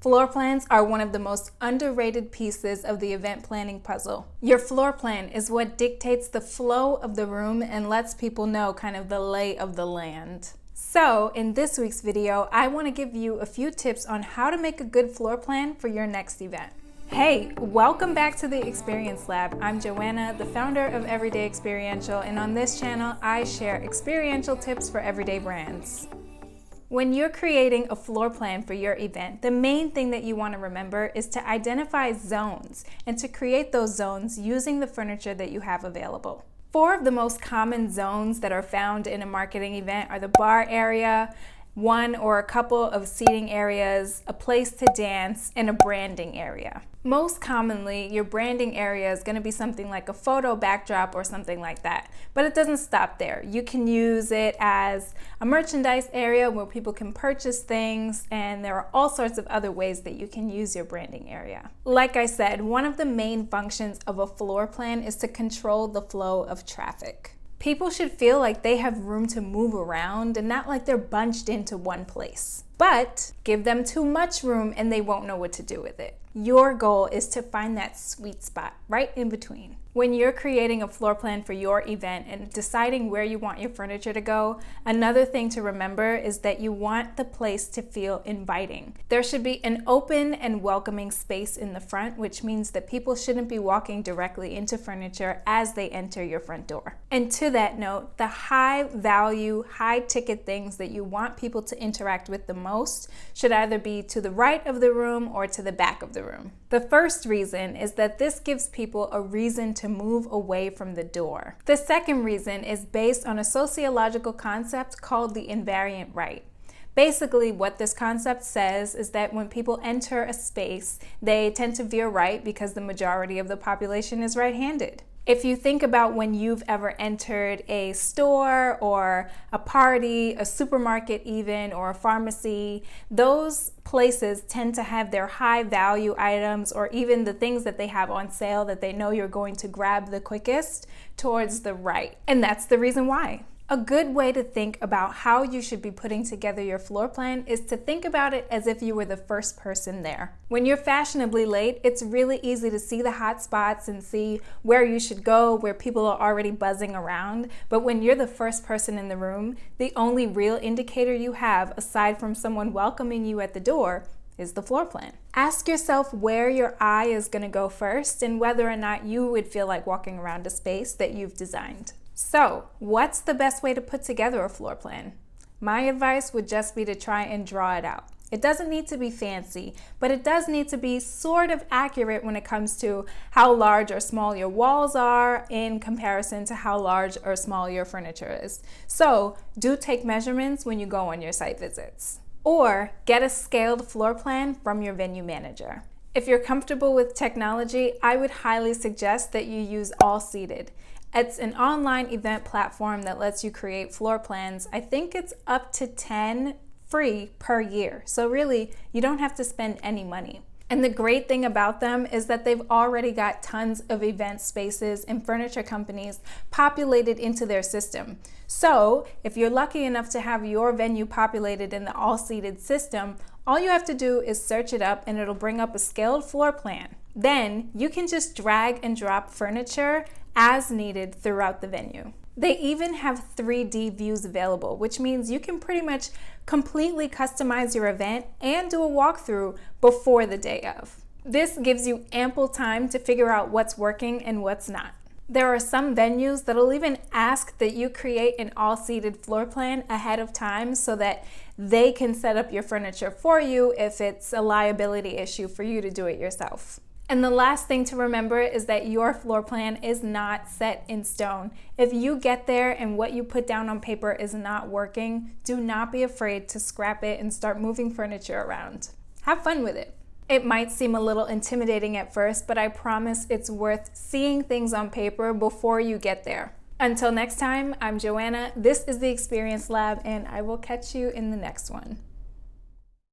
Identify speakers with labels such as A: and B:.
A: Floor plans are one of the most underrated pieces of the event planning puzzle. Your floor plan is what dictates the flow of the room and lets people know kind of the lay of the land. So in this week's video, I want to give you a few tips on how to make a good floor plan for your next event. Hey, welcome back to the Experience Lab. I'm Joanna, the founder of Everyday Experiential, and on this channel, I share experiential tips for everyday brands. When you're creating a floor plan for your event, the main thing that you want to remember is to identify zones and to create those zones using the furniture that you have available. 4 of the most common zones that are found in a marketing event are the bar area, 1 or a couple of seating areas, a place to dance, and a branding area. Most commonly, your branding area is going to be something like a photo backdrop or something like that. But it doesn't stop there. You can use it as a merchandise area where people can purchase things, and there are all sorts of other ways that you can use your branding area. Like I said, one of the main functions of a floor plan is to control the flow of traffic. People should feel like they have room to move around and not like they're bunched into one place. But give them too much room and they won't know what to do with it. Your goal is to find that sweet spot right in between. When you're creating a floor plan for your event and deciding where you want your furniture to go, another thing to remember is that you want the place to feel inviting. There should be an open and welcoming space in the front, which means that people shouldn't be walking directly into furniture as they enter your front door. And to that note, the high value, high ticket things that you want people to interact with the most should either be to the right of the room or to the back of the room. The first reason is that this gives people a reason to move away from the door. The second reason is based on a sociological concept called the Invariant Right. Basically, what this concept says is that when people enter a space, they tend to veer right because the majority of the population is right-handed. If you think about when you've ever entered a store or a party, a supermarket even, or a pharmacy, those places tend to have their high value items or even the things that they have on sale that they know you're going to grab the quickest towards the right. And that's the reason why. A good way to think about how you should be putting together your floor plan is to think about it as if you were the first person there. When you're fashionably late, it's really easy to see the hot spots and see where you should go, where people are already buzzing around. But when you're the first person in the room, the only real indicator you have, aside from someone welcoming you at the door, is the floor plan. Ask yourself where your eye is going to go first and whether or not you would feel like walking around a space that you've designed. So, what's the best way to put together a floor plan? My advice would just be to try and draw it out. It doesn't need to be fancy, but it does need to be sort of accurate when it comes to how large or small your walls are in comparison to how large or small your furniture is. So, do take measurements when you go on your site visits. Or get a scaled floor plan from your venue manager. If you're comfortable with technology, I would highly suggest that you use All Seated. It's an online event platform that lets you create floor plans. I think it's up to 10 free per year. So really, you don't have to spend any money. And the great thing about them is that they've already got tons of event spaces and furniture companies populated into their system. So if you're lucky enough to have your venue populated in the all-seated system, all you have to do is search it up and it'll bring up a scaled floor plan. Then you can just drag and drop furniture as needed throughout the venue. They even have 3D views available, which means you can pretty much completely customize your event and do a walkthrough before the day of. This gives you ample time to figure out what's working and what's not. There are some venues that'll even ask that you create an all-seated floor plan ahead of time so that they can set up your furniture for you if it's a liability issue for you to do it yourself. And the last thing to remember is that your floor plan is not set in stone. If you get there and what you put down on paper is not working, do not be afraid to scrap it and start moving furniture around. Have fun with it. It might seem a little intimidating at first, but I promise it's worth seeing things on paper before you get there. Until next time, I'm Joanna, this is the Experience Lab, and I will catch you in the next one.